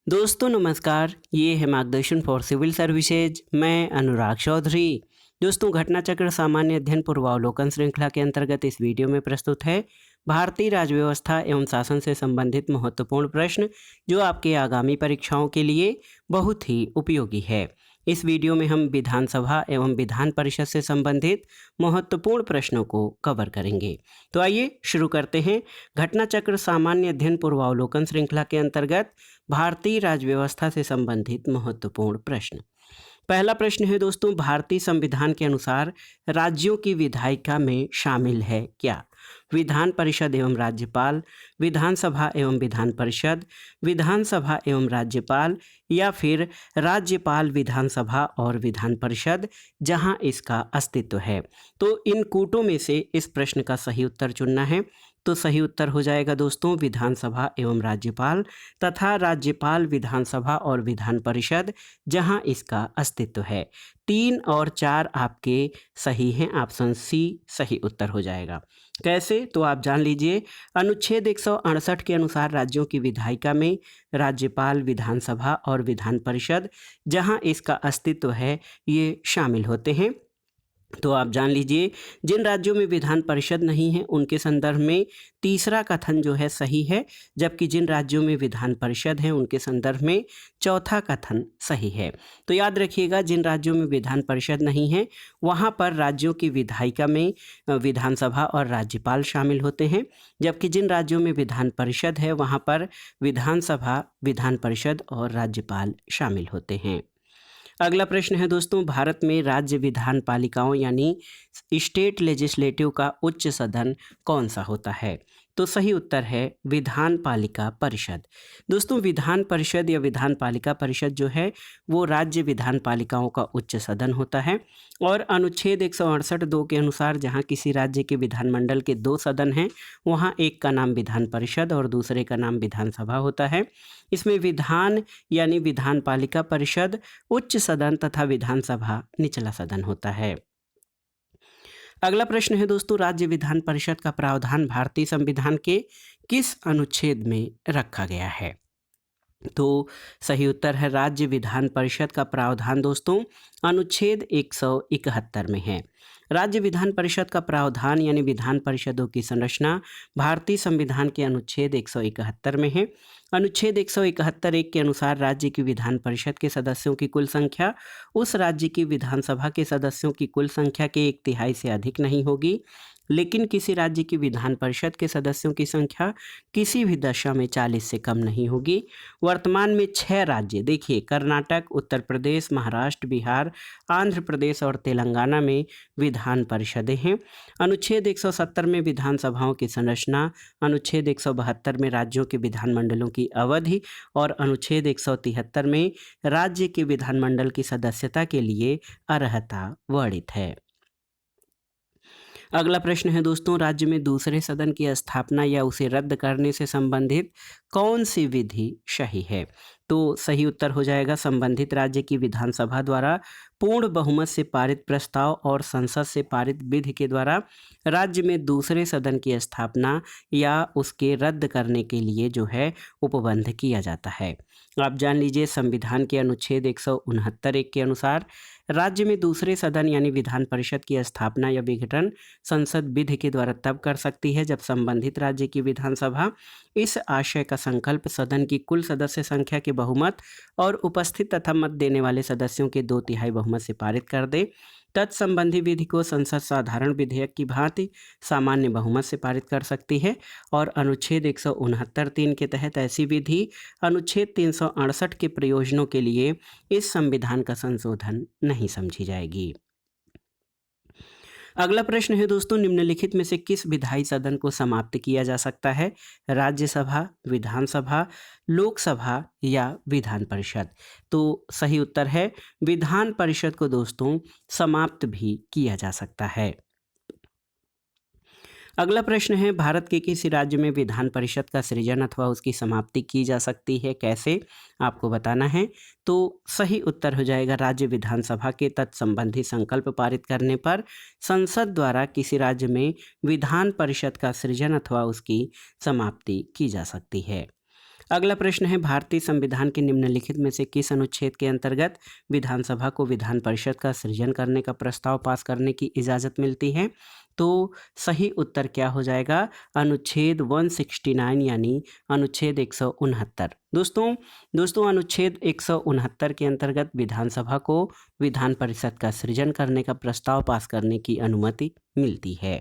दोस्तों नमस्कार, ये है मार्गदर्शन फॉर सिविल सर्विसेज। मैं अनुराग चौधरी। दोस्तों, घटना चक्र सामान्य अध्ययन पूर्वावलोकन श्रृंखला के अंतर्गत इस वीडियो में प्रस्तुत है भारतीय राज्य व्यवस्था एवं शासन से संबंधित महत्वपूर्ण प्रश्न जो आपके आगामी परीक्षाओं के लिए बहुत ही उपयोगी है। इस वीडियो में हम विधानसभा एवं विधान परिषद से संबंधित महत्वपूर्ण प्रश्नों को कवर करेंगे। तो आइए शुरू करते हैं। घटना चक्र सामान्य अध्ययन पूर्वावलोकन श्रृंखला के अंतर्गत भारतीय राज्य व्यवस्था से संबंधित महत्वपूर्ण प्रश्न। पहला प्रश्न है दोस्तों, भारतीय संविधान के अनुसार राज्यों की विधायिका में शामिल है क्या? विधान परिषद एवं राज्यपाल, विधानसभा एवं विधान परिषद, विधानसभा एवं राज्यपाल, या फिर राज्यपाल, विधानसभा और विधान परिषद जहां इसका अस्तित्व है। तो इन कूटों में से इस प्रश्न का सही उत्तर चुनना है। तो सही उत्तर हो जाएगा दोस्तों विधानसभा एवं राज्यपाल तथा राज्यपाल, विधानसभा और विधान परिषद जहां इसका अस्तित्व है। 3 और 4 आपके सही हैं। ऑप्शन सी सही उत्तर हो जाएगा। कैसे? तो आप जान लीजिए। अनुच्छेद 168 के अनुसार राज्यों की विधायिका में राज्यपाल, विधानसभा और विधान परिषद जहां इसका अस्तित्व है ये शामिल होते हैं। तो आप जान लीजिए, जिन राज्यों में विधान परिषद नहीं है उनके संदर्भ में तीसरा कथन जो है सही है, जबकि जिन राज्यों में विधान परिषद है उनके संदर्भ में चौथा कथन सही है। तो याद रखिएगा, जिन राज्यों में विधान परिषद नहीं है वहाँ पर राज्यों की विधायिका में विधानसभा और राज्यपाल शामिल होते हैं, जबकि जिन राज्यों में विधान परिषद है वहाँ पर विधानसभा, विधान परिषद और राज्यपाल शामिल होते हैं। अगला प्रश्न है दोस्तों, भारत में राज्य विधान पालिकाओं यानी स्टेट लेजिस्लेटिव का उच्च सदन कौन सा होता है? तो सही उत्तर है विधान पालिका परिषद। दोस्तों, विधान परिषद या विधान पालिका परिषद जो है वो राज्य विधान पालिकाओं का उच्च सदन होता है। और अनुच्छेद 168(2) के अनुसार जहां किसी राज्य के विधानमंडल के 2 सदन हैं वहां एक का नाम विधान परिषद और दूसरे का नाम विधानसभा होता है। इसमें विधान यानी विधान पालिका परिषद उच्च सदन तथा विधानसभा निचला सदन होता है। अगला प्रश्न है दोस्तों, राज्य विधान परिषद का प्रावधान भारतीय संविधान के किस अनुच्छेद में रखा गया है? तो सही उत्तर है राज्य विधान परिषद का प्रावधान दोस्तों अनुच्छेद 171 में है। राज्य विधान परिषद का प्रावधान यानी विधान परिषदों की संरचना भारतीय संविधान के अनुच्छेद 171 में है। अनुच्छेद 171(1) के अनुसार राज्य की विधान परिषद के सदस्यों की कुल संख्या उस राज्य की विधानसभा के सदस्यों की कुल संख्या के 1/3 से अधिक नहीं होगी, लेकिन किसी राज्य की विधान परिषद के सदस्यों की संख्या किसी भी दशा में 40 से कम नहीं होगी। वर्तमान में 6 राज्य देखिए, कर्नाटक, उत्तर प्रदेश, महाराष्ट्र, बिहार, आंध्र प्रदेश और तेलंगाना में विधान परिषदें हैं। अनुच्छेद 170 में विधानसभाओं की संरचना, अनुच्छेद 172 में राज्यों के विधानमंडलों की अवधि और अनुच्छेद 173 में राज्य के विधानमंडल की सदस्यता के लिए अर्हता वर्णित है। अगला प्रश्न है दोस्तों, राज्य में दूसरे सदन की स्थापना या उसे रद्द करने से संबंधित कौन सी विधि सही है? तो सही उत्तर हो जाएगा संबंधित राज्य की विधानसभा द्वारा पूर्ण बहुमत से पारित प्रस्ताव और संसद से पारित विधि के द्वारा राज्य में दूसरे सदन की स्थापना या उसके रद्द करने के लिए जो है उपबंध किया जाता है। आप जान लीजिए, संविधान के अनुच्छेद 169(1) के अनुसार राज्य में दूसरे सदन यानी विधान परिषद की स्थापना या विघटन संसद विधि के द्वारा तब कर सकती है जब संबंधित राज्य की विधानसभा इस आशय का संकल्प सदन की कुल सदस्य संख्या के बहुमत और उपस्थित तथा मत देने वाले सदस्यों के 2/3 बहुमत से पारित कर दे। तत्संबंधी विधि को संसद साधारण विधेयक की भांति सामान्य बहुमत से पारित कर सकती है और अनुच्छेद 169(3) के तहत ऐसी विधि अनुच्छेद 368 के प्रयोजनों के लिए इस संविधान का संशोधन नहीं समझी जाएगी। अगला प्रश्न है दोस्तों, निम्नलिखित में से किस विधायी सदन को समाप्त किया जा सकता है? राज्यसभा, विधानसभा, लोकसभा या विधान परिषद? तो सही उत्तर है विधान परिषद को दोस्तों समाप्त भी किया जा सकता है। अगला प्रश्न है, भारत के किसी राज्य में विधान परिषद का सृजन अथवा उसकी समाप्ति की जा सकती है, कैसे? आपको बताना है। तो सही उत्तर हो जाएगा राज्य विधानसभा के तत्संबंधी संकल्प पारित करने पर संसद द्वारा किसी राज्य में विधान परिषद का सृजन अथवा उसकी समाप्ति की जा सकती है। अगला प्रश्न है, भारतीय संविधान के निम्नलिखित में से किस अनुच्छेद के अंतर्गत विधानसभा को विधान परिषद का सृजन करने का प्रस्ताव पास करने की इजाज़त मिलती है? तो सही उत्तर क्या हो जाएगा? अनुच्छेद 169 यानी अनुच्छेद 169। दोस्तों अनुच्छेद 169 के अंतर्गत विधानसभा को विधान परिषद का सृजन करने का प्रस्ताव पास करने की अनुमति मिलती है।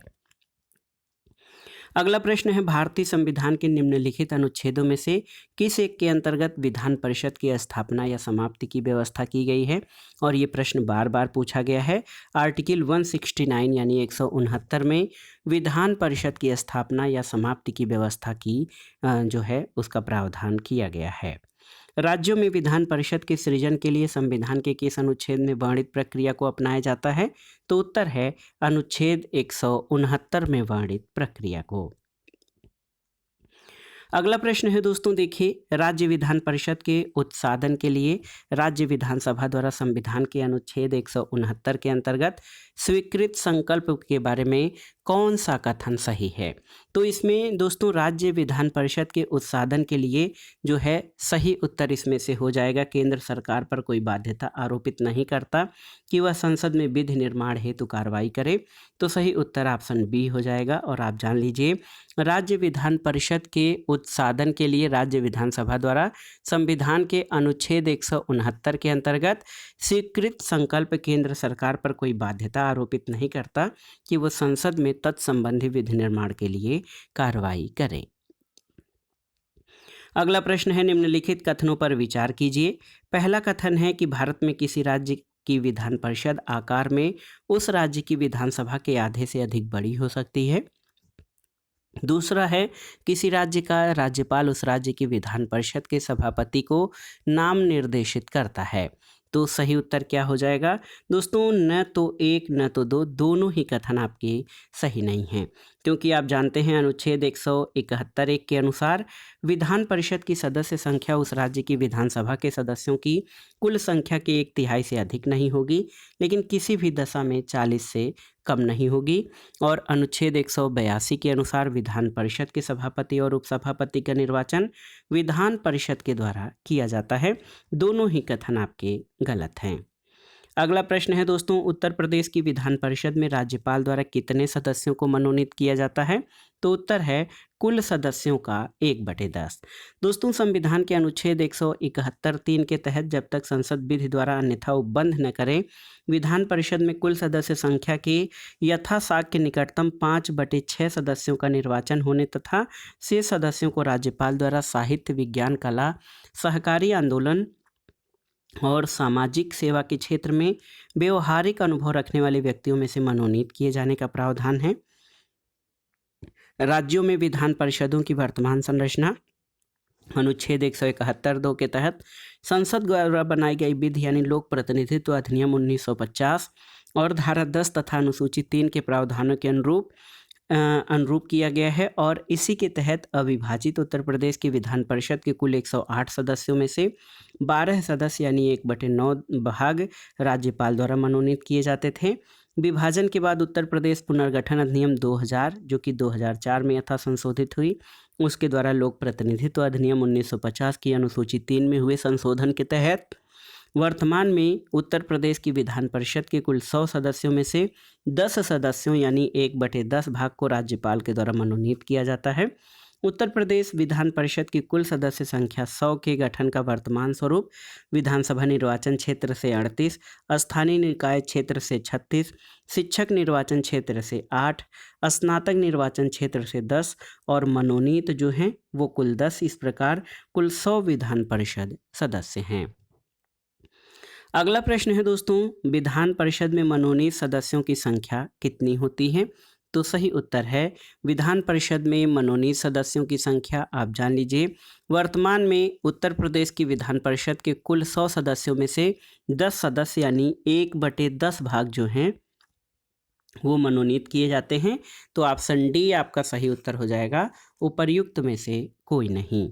अगला प्रश्न है, भारतीय संविधान के निम्नलिखित अनुच्छेदों में से किस एक के अंतर्गत विधान परिषद की स्थापना या समाप्ति की व्यवस्था की गई है? और ये प्रश्न बार बार पूछा गया है। आर्टिकल 169 यानी 169 में विधान परिषद की स्थापना या समाप्ति की व्यवस्था की जो है उसका प्रावधान किया गया है। राज्यों में विधान परिषद के सृजन के लिए संविधान के किस अनुच्छेद में वर्णित प्रक्रिया को अपनाया जाता है? तो उत्तर है अनुच्छेद 169 में वर्णित प्रक्रिया को। अगला प्रश्न है दोस्तों, देखिए, राज्य विधान परिषद के उत्साधन के लिए राज्य विधानसभा द्वारा संविधान के अनुच्छेद 169 के अंतर्गत स्वीकृत संकल्प के बारे में कौन सा कथन सही है? तो इसमें दोस्तों राज्य विधान परिषद के उत्साधन के लिए जो है सही उत्तर इसमें से हो जाएगा, केंद्र सरकार पर कोई बाध्यता आरोपित नहीं करता कि वह संसद में विधि निर्माण हेतु कार्रवाई करे। तो सही उत्तर ऑप्शन बी हो जाएगा। और आप जान लीजिए, राज्य विधान परिषद के उत्साधन के लिए राज्य विधानसभा द्वारा संविधान के अनुच्छेद 169 के अंतर्गत स्वीकृत संकल्प केंद्र सरकार पर कोई बाध्यता आरोपित नहीं करता कि वह संसद में तत्संबंधी विधि निर्माण के लिए कार्रवाई करे। अगला प्रश्न है, निम्नलिखित कथनों पर विचार कीजिए। पहला कथन है कि भारत में किसी राज्य की विधान परिषद आकार में उस राज्य की विधानसभा के आधे से अधिक बड़ी हो सकती है। दूसरा है, किसी राज्य का राज्यपाल उस राज्य की विधान परिषद के सभापति को नाम निर्देशित करता है। तो सही उत्तर क्या हो जाएगा? दोस्तों न तो एक न तो दो, दोनों ही कथन आपके सही नहीं हैं, क्योंकि आप जानते हैं अनुच्छेद 171 के अनुसार विधान परिषद की सदस्य संख्या उस राज्य की विधानसभा के सदस्यों की कुल संख्या के 1/3 से अधिक नहीं होगी, लेकिन किसी भी दशा में 40 से कम नहीं होगी। और अनुच्छेद 182 के अनुसार विधान परिषद के सभापति और उपसभापति का निर्वाचन विधान परिषद के द्वारा किया जाता है। दोनों ही कथन आपके गलत हैं। अगला प्रश्न है दोस्तों, उत्तर प्रदेश की विधान परिषद में राज्यपाल द्वारा कितने सदस्यों को मनोनीत किया जाता है? तो उत्तर है कुल सदस्यों का 1/10। दोस्तों संविधान के अनुच्छेद 171(3) के तहत जब तक संसद विधि द्वारा अन्यथा उपबंध न करे, विधान परिषद में कुल सदस्य संख्या के यथासाक्य निकटतम 5/6 सदस्यों का निर्वाचन होने तथा शेष सदस्यों को राज्यपाल द्वारा साहित्य, विज्ञान, कला, सहकारी आंदोलन और सामाजिक सेवा के क्षेत्र में व्यवहारिक अनुभव रखने वाले व्यक्तियों में से मनोनीत किए जाने का प्रावधान है। राज्यों में विधान परिषदों की वर्तमान संरचना अनुच्छेद 171(2) के तहत संसद द्वारा बनाई गई विधि यानी लोक प्रतिनिधित्व अधिनियम 1950 और धारा 10 तथा अनुसूची 3 के प्रावधानों के अनुरूप किया गया है। और इसी के तहत अविभाजित उत्तर प्रदेश की विधान परिषद के कुल 108 सदस्यों में से 12 सदस्य यानी 1/9 भाग राज्यपाल द्वारा मनोनीत किए जाते थे। विभाजन के बाद उत्तर प्रदेश पुनर्गठन अधिनियम 2000 जो कि 2004 में यथा संशोधित हुई, उसके द्वारा लोक प्रतिनिधित्व अधिनियम 1950 की अनुसूची 3 में हुए संशोधन के तहत वर्तमान में उत्तर प्रदेश की विधान परिषद के कुल 100 सदस्यों में से 10 सदस्यों यानी 1/10 भाग को राज्यपाल के द्वारा मनोनीत किया जाता है। उत्तर प्रदेश विधान परिषद की कुल सदस्य संख्या 100 के गठन का वर्तमान स्वरूप विधानसभा निर्वाचन क्षेत्र से 38, स्थानीय निकाय क्षेत्र से 36, शिक्षक निर्वाचन क्षेत्र से 8, स्नातक निर्वाचन क्षेत्र से 10 और मनोनीत जो हैं वो कुल 10। इस प्रकार कुल 100 विधान परिषद सदस्य हैं। अगला प्रश्न है दोस्तों, विधान परिषद में मनोनीत सदस्यों की संख्या कितनी होती है? तो सही उत्तर है विधान परिषद में मनोनीत सदस्यों की संख्या आप जान लीजिए, वर्तमान में उत्तर प्रदेश की विधान परिषद के कुल 100 सदस्यों में से 10 सदस्य यानी 1/10 भाग जो हैं वो मनोनीत किए जाते हैं। तो ऑप्शन डी आपका सही उत्तर हो जाएगा, उपर्युक्त में से कोई नहीं।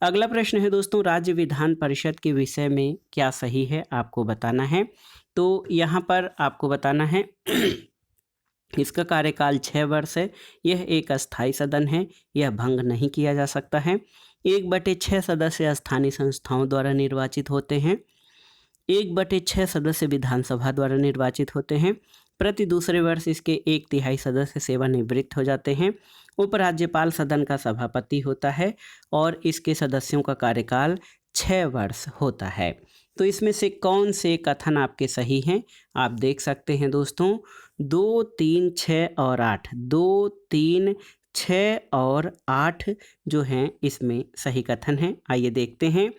अगला प्रश्न है दोस्तों, राज्य विधान परिषद के विषय में क्या सही है आपको बताना है। तो यहाँ पर आपको बताना है इसका कार्यकाल 6 वर्ष है, यह एक अस्थायी सदन है, यह भंग नहीं किया जा सकता है, 1/6 सदस्य स्थानीय संस्थाओं द्वारा निर्वाचित होते हैं। 1/6 सदस्य विधानसभा द्वारा निर्वाचित होते हैं। प्रति दूसरे वर्ष इसके 1/3 सदस्य सेवानिवृत्त हो जाते हैं। उपराज्यपाल सदन का सभापति होता है और इसके सदस्यों का कार्यकाल 6 वर्ष होता है। तो इसमें से कौन से कथन आपके सही हैं? आप देख सकते हैं दोस्तों, 2, 3, 6 और 8, 2, 3, 6 और 8 जो हैं इसमें सही कथन हैं। आइए देखते हैं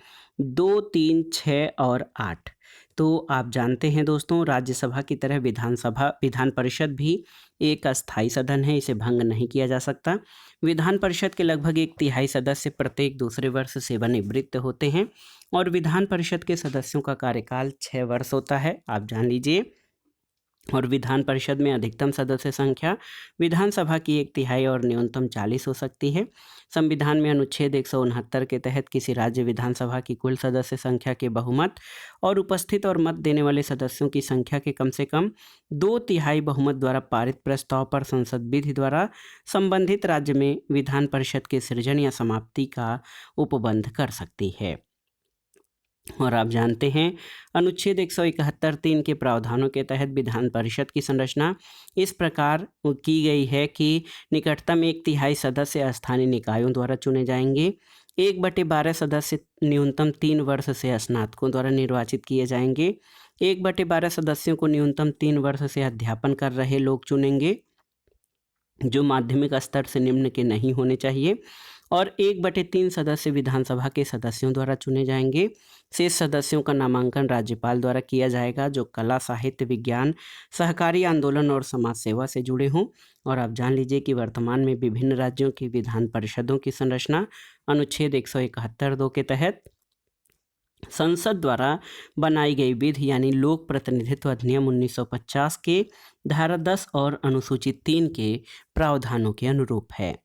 2, 3, 6 और 8। तो आप जानते हैं दोस्तों, राज्यसभा की तरह विधान परिषद भी एक अस्थायी सदन है, इसे भंग नहीं किया जा सकता। विधान परिषद के लगभग 1/3 सदस्य प्रत्येक दूसरे वर्ष सेवानिवृत्त होते हैं और विधान परिषद के सदस्यों का कार्यकाल 6 वर्ष होता है, आप जान लीजिए। और विधान परिषद में अधिकतम सदस्य संख्या विधानसभा की 1/3 और न्यूनतम 40 हो सकती है। संविधान में अनुच्छेद 169 के तहत किसी राज्य विधानसभा की कुल सदस्य संख्या के बहुमत और उपस्थित और मत देने वाले सदस्यों की संख्या के कम से कम 2/3 बहुमत द्वारा पारित प्रस्ताव पर संसद विधि द्वारा संबंधित राज्य में विधान परिषद के सृजन या समाप्ति का उपबंध कर सकती है। और आप जानते हैं, अनुच्छेद 171(3) के प्रावधानों के तहत विधान परिषद की संरचना इस प्रकार की गई है कि निकटतम 1/3 सदस्य स्थानीय निकायों द्वारा चुने जाएंगे। 1/12 सदस्य न्यूनतम 3 वर्ष से स्नातकों द्वारा निर्वाचित किए जाएंगे। 1/12 सदस्यों को न्यूनतम 3 वर्ष से अध्यापन कर रहे लोग चुनेंगे जो माध्यमिक स्तर से निम्न के नहीं होने चाहिए। और 1/3 सदस्य विधानसभा के सदस्यों द्वारा चुने जाएंगे। शेष सदस्यों का नामांकन राज्यपाल द्वारा किया जाएगा जो कला, साहित्य, विज्ञान, सहकारी आंदोलन और समाज सेवा से जुड़े हों। और आप जान लीजिए कि वर्तमान में विभिन्न राज्यों की विधान परिषदों की संरचना अनुच्छेद 171(2) के तहत संसद द्वारा बनाई गई विधि यानी लोक प्रतिनिधित्व अधिनियम 1950 के धारा 10 और अनुसूचित 3 के प्रावधानों के अनुरूप है।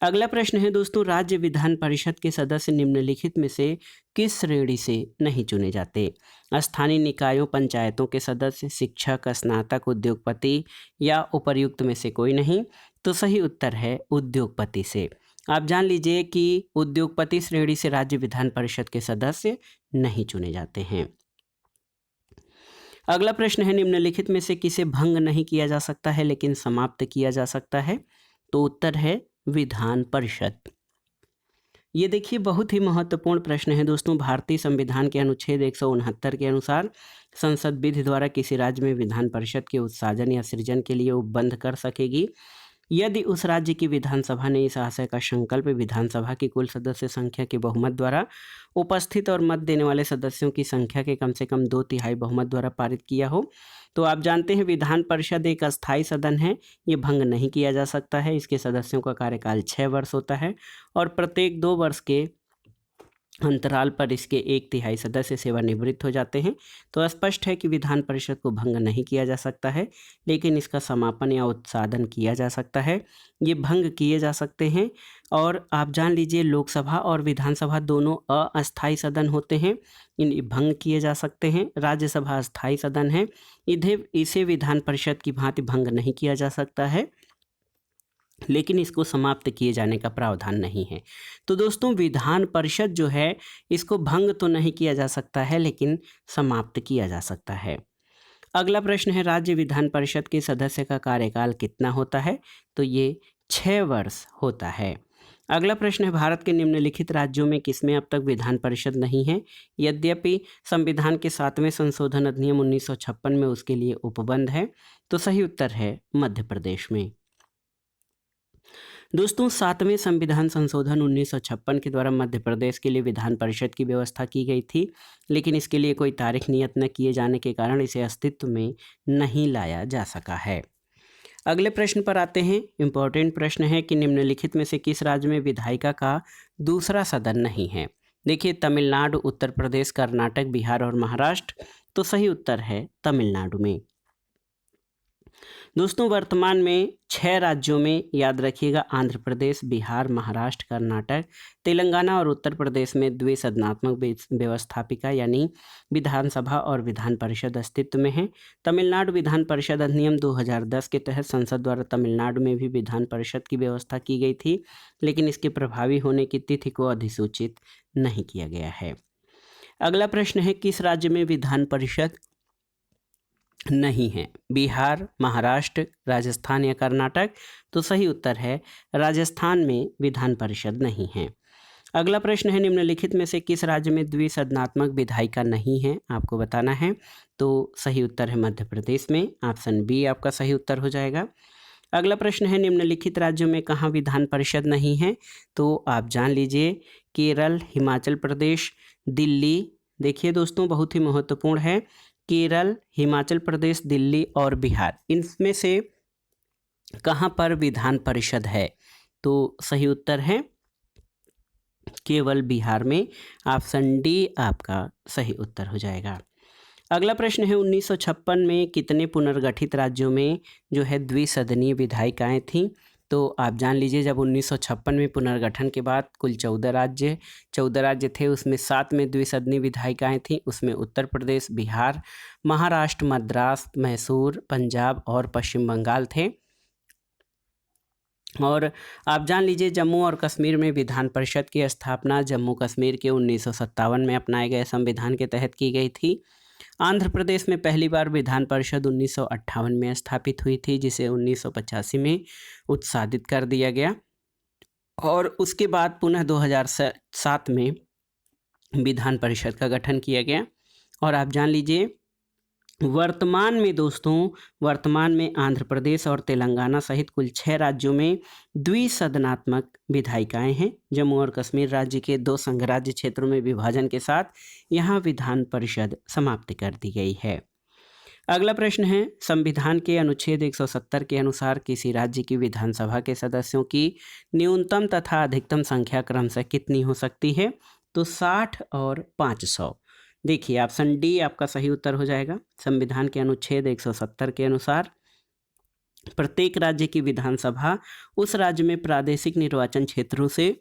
अगला प्रश्न है दोस्तों, राज्य विधान परिषद के सदस्य निम्नलिखित में से किस श्रेणी से नहीं चुने जाते? स्थानीय निकायों, पंचायतों के सदस्य, शिक्षक, स्नातक, उद्योगपति या उपर्युक्त में से कोई नहीं। तो सही उत्तर है उद्योगपति से। आप जान लीजिए कि उद्योगपति श्रेणी से राज्य विधान परिषद के सदस्य नहीं चुने जाते हैं। अगला प्रश्न है, निम्नलिखित में से किसे भंग नहीं किया जा सकता है लेकिन समाप्त किया जा सकता है? तो उत्तर है विधान परिषद। ये देखिए बहुत ही महत्वपूर्ण प्रश्न है दोस्तों। भारतीय संविधान के अनुच्छेद 169 के अनुसार संसद विधि द्वारा किसी राज्य में विधान परिषद के उत्साजन या सृजन के लिए उपबंध कर सकेगी यदि उस राज्य की विधानसभा ने इस आशय का संकल्प विधानसभा की कुल सदस्य संख्या के बहुमत द्वारा उपस्थित और मत देने वाले सदस्यों की संख्या के कम से कम 2/3 बहुमत द्वारा पारित किया हो। तो आप जानते हैं विधान परिषद एक अस्थायी सदन है, ये भंग नहीं किया जा सकता है। इसके सदस्यों का कार्यकाल 6 वर्ष होता है और प्रत्येक 2 वर्ष के अंतराल पर इसके 1/3 सदस्य सेवानिवृत्त हो जाते हैं। तो स्पष्ट है कि विधान परिषद को भंग नहीं किया जा सकता है लेकिन इसका समापन या उत्साधन किया जा सकता है। ये भंग किए जा सकते हैं। और आप जान लीजिए लोकसभा और विधानसभा दोनों अस्थायी सदन होते हैं, इन भंग किए जा सकते हैं। राज्यसभा अस्थायी सदन है, इसे विधान परिषद की भांति भंग नहीं किया जा सकता है लेकिन इसको समाप्त किए जाने का प्रावधान नहीं है। तो दोस्तों विधान परिषद जो है इसको भंग तो नहीं किया जा सकता है लेकिन समाप्त किया जा सकता है। अगला प्रश्न है, राज्य विधान परिषद के सदस्य का कार्यकाल कितना होता है? तो ये 6 वर्ष होता है। अगला प्रश्न है, भारत के निम्नलिखित राज्यों में किसमें अब तक विधान परिषद नहीं है यद्यपि संविधान के 7वें संशोधन अधिनियम 1956 में उसके लिए उपबंध है? तो सही उत्तर है मध्य प्रदेश में। दोस्तों 7वें संविधान संशोधन 1956 के द्वारा मध्य प्रदेश के लिए विधान परिषद की व्यवस्था की गई थी लेकिन इसके लिए कोई तारीख नियत न किए जाने के कारण इसे अस्तित्व में नहीं लाया जा सका है। अगले प्रश्न पर आते हैं। इम्पोर्टेंट प्रश्न है कि निम्नलिखित में से किस राज्य में विधायिका का दूसरा सदन नहीं है? देखिए तमिलनाडु, उत्तर प्रदेश, कर्नाटक, बिहार और महाराष्ट्र। तो सही उत्तर है तमिलनाडु में। दोस्तों वर्तमान में 6 राज्यों में याद रखिएगा, आंध्र प्रदेश, बिहार, महाराष्ट्र, कर्नाटक, तेलंगाना और उत्तर प्रदेश में द्विसदनात्मक व्यवस्थापिका यानी विधानसभा और विधान परिषद अस्तित्व में है। तमिलनाडु विधान परिषद अधिनियम 2010 के तहत संसद द्वारा तमिलनाडु में भी विधान परिषद की व्यवस्था की गई थी, लेकिन इसके प्रभावी होने की तिथि को अधिसूचित नहीं किया गया है। अगला प्रश्न है, किस राज्य में विधान परिषद नहीं है? बिहार, महाराष्ट्र, राजस्थान या कर्नाटक? तो सही उत्तर है राजस्थान में विधान परिषद नहीं है। अगला प्रश्न है, निम्नलिखित में से किस राज्य में द्विसदनात्मक विधायिका नहीं है? आपको बताना है। तो सही उत्तर है मध्य प्रदेश में, ऑप्शन बी आपका सही उत्तर हो जाएगा। अगला प्रश्न है, निम्नलिखित राज्यों में कहाँ विधान परिषद नहीं है? तो आप जान लीजिए, केरल, हिमाचल प्रदेश, दिल्ली। देखिए दोस्तों बहुत ही महत्वपूर्ण है, केरल, हिमाचल प्रदेश, दिल्ली और बिहार, इनमें से कहाँ पर विधान परिषद है? तो सही उत्तर है केवल बिहार में, ऑप्शन डी आपका सही उत्तर हो जाएगा। अगला प्रश्न है, 1956 में कितने पुनर्गठित राज्यों में जो है द्विसदनीय विधायिकाएं थीं? तो आप जान लीजिए, जब 1956 में पुनर्गठन के बाद कुल 14 राज्य थे, उसमें 7 में द्विसदनीय विधायिकाएं थीं। उसमें उत्तर प्रदेश, बिहार, महाराष्ट्र, मद्रास, मैसूर, पंजाब और पश्चिम बंगाल थे। और आप जान लीजिए, जम्मू और कश्मीर में विधान परिषद की स्थापना जम्मू कश्मीर के 1957 में अपनाए गए संविधान के तहत की गई थी। आंध्र प्रदेश में पहली बार विधान परिषद 1958 में स्थापित हुई थी, जिसे 1985 में उत्साहित कर दिया गया और उसके बाद पुनः 2007 में विधान परिषद का गठन किया गया। और आप जान लीजिए, वर्तमान में आंध्र प्रदेश और तेलंगाना सहित कुल 6 राज्यों में द्विसदनात्मक विधायिकाएं हैं। जम्मू और कश्मीर राज्य के 2 संघराज्य क्षेत्रों में विभाजन के साथ यहां विधान परिषद समाप्त कर दी गई है। अगला प्रश्न है, संविधान के अनुच्छेद 170 के अनुसार किसी राज्य की विधानसभा के सदस्यों की न्यूनतम तथा अधिकतम संख्या क्रमशः कितनी हो सकती है? तो 60 और 500। देखिए ऑप्शन डी आपका सही उत्तर हो जाएगा। संविधान के अनुच्छेद 170 के अनुसार प्रत्येक राज्य की विधानसभा उस राज्य में प्रादेशिक निर्वाचन क्षेत्रों से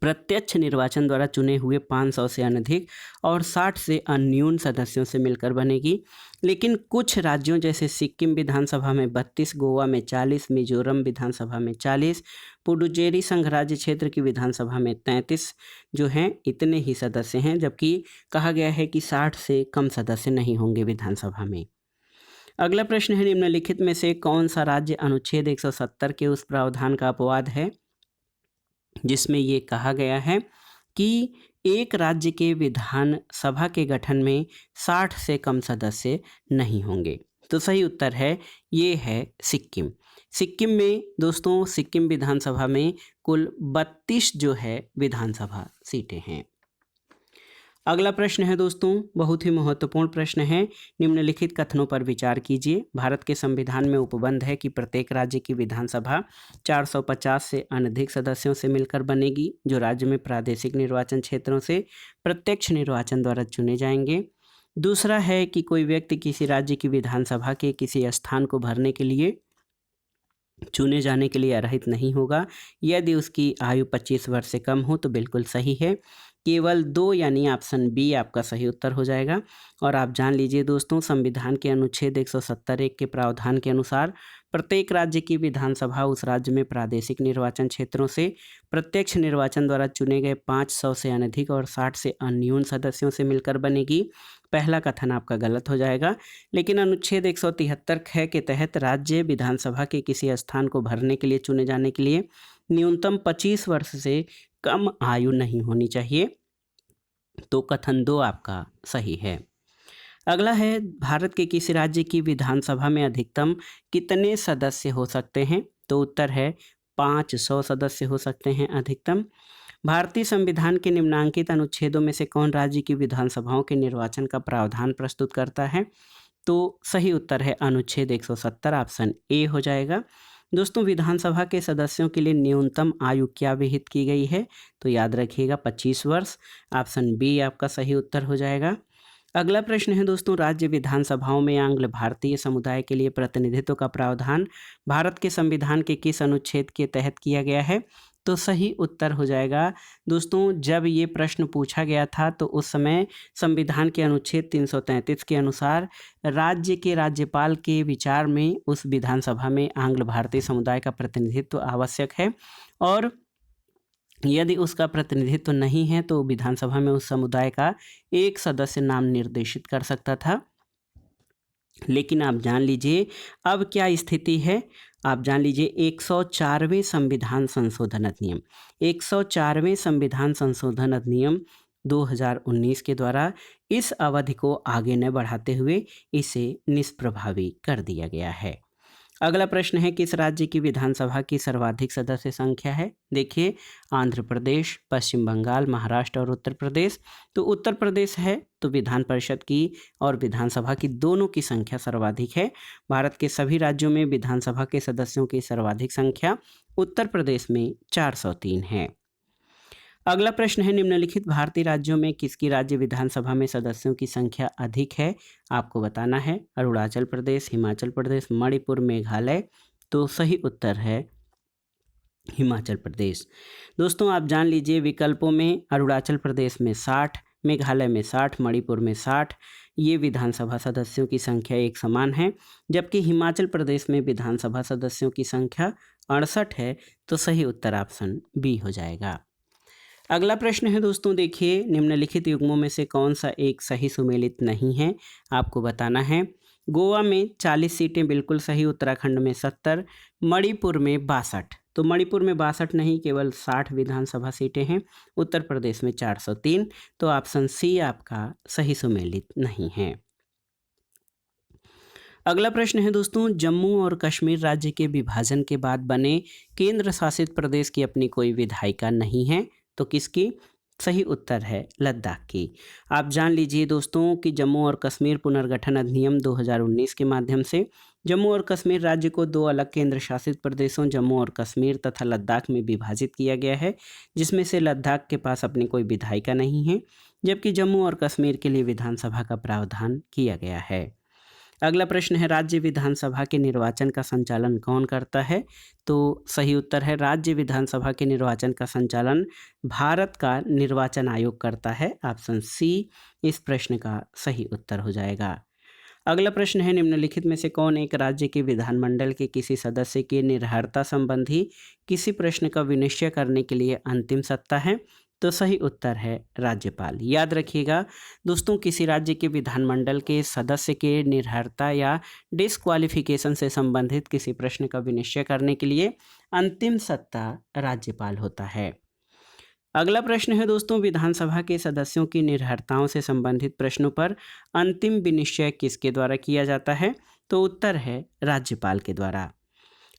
प्रत्यक्ष निर्वाचन द्वारा चुने हुए 500 से अनधिक और 60 से अन्यून सदस्यों से मिलकर बनेगी। लेकिन कुछ राज्यों जैसे सिक्किम विधानसभा में 32, गोवा में 40, मिजोरम विधानसभा में 40, पुडुचेरी संघ राज्य क्षेत्र की विधानसभा में 33 जो हैं इतने ही सदस्य हैं, जबकि कहा गया है कि 60 से कम सदस्य नहीं होंगे विधानसभा में। अगला प्रश्न है, निम्नलिखित में से कौन सा राज्य अनुच्छेद 170 के उस प्रावधान का अपवाद है जिसमें ये कहा गया है कि एक राज्य के विधानसभा के गठन में 60 से कम सदस्य नहीं होंगे? तो सही उत्तर है, ये है सिक्किम। सिक्किम में दोस्तों, सिक्किम विधानसभा में कुल 32 जो है विधानसभा सीटें हैं। अगला प्रश्न है दोस्तों, बहुत ही महत्वपूर्ण प्रश्न है, निम्नलिखित कथनों पर विचार कीजिए। भारत के संविधान में उपबंध है कि प्रत्येक राज्य की विधानसभा 450 से अनधिक सदस्यों से मिलकर बनेगी, जो राज्य में प्रादेशिक निर्वाचन क्षेत्रों से प्रत्यक्ष निर्वाचन द्वारा चुने जाएंगे। दूसरा है कि कोई व्यक्ति किसी राज्य की विधानसभा के किसी स्थान को भरने के लिए चुने जाने के लिए अर्हित नहीं होगा यदि उसकी आयु 25 वर्ष से कम हो। तो बिल्कुल सही है, केवल 2 यानी ऑप्शन बी आपका सही उत्तर हो जाएगा। और आप जान लीजिए दोस्तों, संविधान के अनुच्छेद 170(1) के प्रावधान के अनुसार प्रत्येक राज्य की विधानसभा उस राज्य में प्रादेशिक निर्वाचन क्षेत्रों से प्रत्यक्ष निर्वाचन द्वारा चुने गए 500 से अनधिक और 60 से अन्यून सदस्यों से मिलकर बनेगी। पहला कथन आपका गलत हो जाएगा, लेकिन अनुच्छेद 173(ख) के तहत राज्य विधानसभा के किसी स्थान को भरने के लिए चुने जाने के लिए न्यूनतम 25 वर्ष से कम आयु नहीं होनी चाहिए। तो कथन 2 आपका सही है। अगला है, भारत के किसी राज्य की विधानसभा में अधिकतम कितने सदस्य हो सकते हैं? तो उत्तर है 500 सदस्य हो सकते हैं अधिकतम। भारतीय संविधान के निम्नांकित अनुच्छेदों में से कौन राज्य की विधानसभाओं के निर्वाचन का प्रावधान प्रस्तुत करता है? तो सही उत्तर है अनुच्छेद 170, ऑप्शन ए हो जाएगा। दोस्तों, विधानसभा के सदस्यों के लिए न्यूनतम आयु क्या विहित की गई है? तो याद रखिएगा 25 वर्ष, ऑप्शन बी आपका सही उत्तर हो जाएगा। अगला प्रश्न है दोस्तों, राज्य विधानसभाओं में आंग्ल भारतीय समुदाय के लिए प्रतिनिधित्व का प्रावधान भारत के संविधान के किस अनुच्छेद के तहत किया गया है? तो सही उत्तर हो जाएगा दोस्तों, जब ये प्रश्न पूछा गया था तो उस समय संविधान के अनुच्छेद 333 के अनुसार राज्य के राज्यपाल के विचार में उस विधानसभा में आंग्ल भारतीय समुदाय का प्रतिनिधित्व आवश्यक है, और यदि उसका प्रतिनिधित्व नहीं है तो विधानसभा में उस समुदाय का एक सदस्य नाम निर्देशित कर सकता था। लेकिन आप जान लीजिए अब क्या स्थिति है। आप जान लीजिए 104वें संविधान संशोधन अधिनियम 104वें संविधान संशोधन अधिनियम 2019 के द्वारा इस अवधि को आगे न बढ़ाते हुए इसे निष्प्रभावी कर दिया गया है। अगला प्रश्न है, किस राज्य की विधानसभा की सर्वाधिक सदस्य संख्या है? देखिए, आंध्र प्रदेश, पश्चिम बंगाल, महाराष्ट्र और उत्तर प्रदेश। तो उत्तर प्रदेश है तो विधान परिषद की और विधानसभा की दोनों की संख्या सर्वाधिक है। भारत के सभी राज्यों में विधानसभा के सदस्यों की सर्वाधिक संख्या उत्तर प्रदेश में 403 है। अगला प्रश्न है, निम्नलिखित भारतीय राज्यों में किसकी राज्य विधानसभा में सदस्यों की संख्या अधिक है? आपको बताना है। अरुणाचल प्रदेश, हिमाचल प्रदेश, मणिपुर, मेघालय। तो सही उत्तर है हिमाचल प्रदेश। दोस्तों आप जान लीजिए विकल्पों में अरुणाचल प्रदेश में 60, मेघालय में 60, मणिपुर में 60 ये विधानसभा सदस्यों की संख्या एक समान है, जबकि हिमाचल प्रदेश में विधानसभा सदस्यों की संख्या 68 है। तो सही उत्तर ऑप्शन बी हो जाएगा। अगला प्रश्न है दोस्तों, देखिए, निम्नलिखित युग्मों में से कौन सा एक सही सुमेलित नहीं है? आपको बताना है। गोवा में 40 सीटें बिल्कुल सही, उत्तराखंड में 70, मणिपुर में 62। तो मणिपुर में 62 नहीं, केवल 60 विधानसभा सीटें हैं। उत्तर प्रदेश में 403। तो ऑप्शन सी आपका सही सुमेलित नहीं है। अगला प्रश्न है दोस्तों, जम्मू और कश्मीर राज्य के विभाजन के बाद बने केंद्र शासित प्रदेश की अपनी कोई विधायिका नहीं है। तो किसकी? सही उत्तर है लद्दाख की। आप जान लीजिए दोस्तों कि जम्मू और कश्मीर पुनर्गठन अधिनियम 2019 के माध्यम से जम्मू और कश्मीर राज्य को दो अलग केंद्र शासित प्रदेशों जम्मू और कश्मीर तथा लद्दाख में विभाजित किया गया है, जिसमें से लद्दाख के पास अपनी कोई विधायिका नहीं है, जबकि जम्मू और कश्मीर के लिए विधानसभा का प्रावधान किया गया है। अगला प्रश्न है, राज्य विधानसभा के निर्वाचन का संचालन कौन करता है? तो सही उत्तर है राज्य विधानसभा के निर्वाचन का संचालन भारत का निर्वाचन आयोग करता है। ऑप्शन सी इस प्रश्न का सही उत्तर हो जाएगा। अगला प्रश्न है, निम्नलिखित में से कौन एक राज्य के विधानमंडल के किसी सदस्य की निर्भरता संबंधी किसी प्रश्न का विनिश्चय करने के लिए अंतिम सत्ता है? तो सही उत्तर है राज्यपाल। याद रखिएगा दोस्तों, किसी राज्य के विधानमंडल के सदस्य के निर्भरता या डिस्क्वालिफिकेशन से संबंधित किसी प्रश्न का विनिश्चय करने के लिए अंतिम सत्ता राज्यपाल होता है। अगला प्रश्न है दोस्तों, विधानसभा के सदस्यों की निर्भरताओं से संबंधित प्रश्नों पर अंतिम विनिश्चय किसके द्वारा किया जाता है? तो उत्तर है राज्यपाल के द्वारा।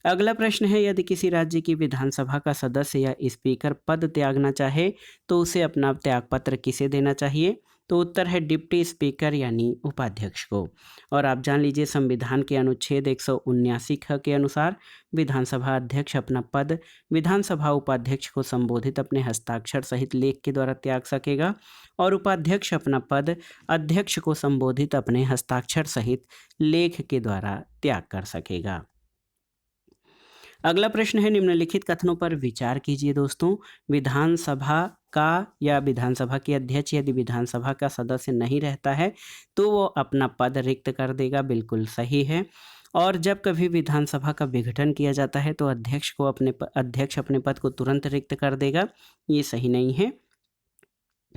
अगला प्रश्न है, यदि किसी राज्य की विधानसभा का सदस्य या स्पीकर पद त्यागना चाहे तो उसे अपना त्यागपत्र किसे देना चाहिए? तो उत्तर है डिप्टी स्पीकर यानी उपाध्यक्ष को। और आप जान लीजिए संविधान के अनुच्छेद 179 ख के अनुसार विधानसभा अध्यक्ष अपना पद विधानसभा उपाध्यक्ष को संबोधित अपने हस्ताक्षर सहित लेख के द्वारा त्याग सकेगा, और उपाध्यक्ष अपना पद अध्यक्ष को संबोधित अपने हस्ताक्षर सहित लेख के द्वारा त्याग कर सकेगा। अगला प्रश्न है, निम्नलिखित कथनों पर विचार कीजिए दोस्तों। विधानसभा का या विधानसभा के अध्यक्ष यदि विधानसभा का सदस्य नहीं रहता है तो वो अपना पद रिक्त कर देगा, बिल्कुल सही है। और जब कभी विधानसभा का विघटन किया जाता है तो अध्यक्ष अपने पद को तुरंत रिक्त कर देगा, ये सही नहीं है।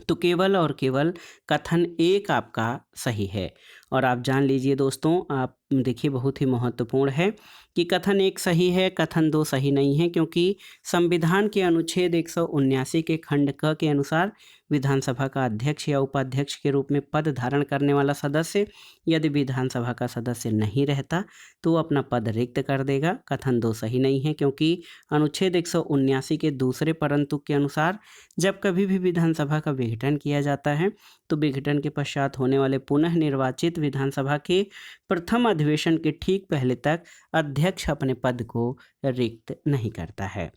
तो केवल और केवल कथन एक आपका सही है। और आप जान लीजिए दोस्तों, आप देखिए बहुत ही महत्वपूर्ण है कि कथन एक सही है, कथन दो सही नहीं है, क्योंकि संविधान के अनुच्छेद 179 के खंड क के अनुसार विधानसभा का अध्यक्ष या उपाध्यक्ष के रूप में पद धारण करने वाला सदस्य यदि विधानसभा का सदस्य नहीं रहता तो वो अपना पद रिक्त कर देगा। कथन दो सही नहीं है, क्योंकि अनुच्छेद 179 के दूसरे परंतु के अनुसार जब कभी भी विधानसभा का विघटन किया जाता है तो विघटन के पश्चात होने वाले पुनः निर्वाचित विधानसभा के प्रथम अधिवेशन के ठीक पहले तक अध्यक्ष अपने पद को रिक्त नहीं करता है।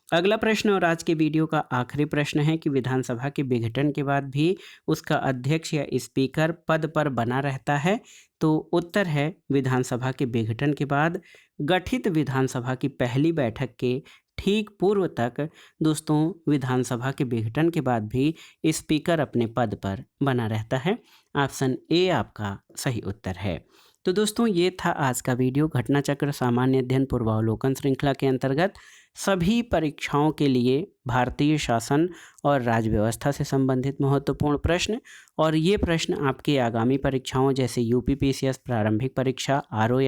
अगला प्रश्न और आज के वीडियो का आखिरी प्रश्न है कि विधानसभा के विघटन के बाद भी उसका अध्यक्ष या स्पीकर पद पर बना रहता है। तो उत्तर है विधानसभा के विघटन के बाद गठित विधानसभा की पहली बैठक के ठीक पूर्व तक दोस्तों विधानसभा के विघटन के बाद भी स्पीकर अपने पद पर बना रहता है। ऑप्शन ए आपका सही उत्तर है। तो दोस्तों ये था आज का वीडियो घटना चक्र सामान्य अध्ययन पूर्वावलोकन श्रृंखला के अंतर्गत सभी परीक्षाओं के लिए भारतीय शासन और राज्य व्यवस्था से संबंधित महत्वपूर्ण प्रश्न। और ये प्रश्न आपके आगामी परीक्षाओं जैसे यूपीपीसीएस प्रारंभिक परीक्षा, आरओ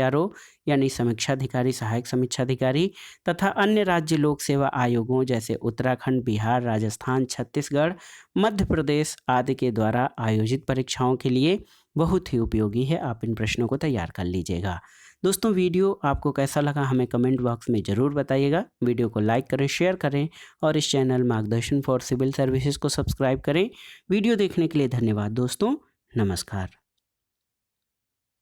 यानी समीक्षाधिकारी, सहायक समीक्षाधिकारी तथा अन्य राज्य लोक सेवा आयोगों जैसे उत्तराखंड, बिहार, राजस्थान, छत्तीसगढ़, मध्य प्रदेश आदि के द्वारा आयोजित परीक्षाओं के लिए बहुत ही उपयोगी है। आप इन प्रश्नों को तैयार कर लीजिएगा। दोस्तों वीडियो आपको कैसा लगा हमें कमेंट बॉक्स में ज़रूर बताइएगा। वीडियो को लाइक करें, शेयर करें और इस चैनल मार्गदर्शन फॉर सिविल सर्विसेज को सब्सक्राइब करें। वीडियो देखने के लिए धन्यवाद दोस्तों। नमस्कार।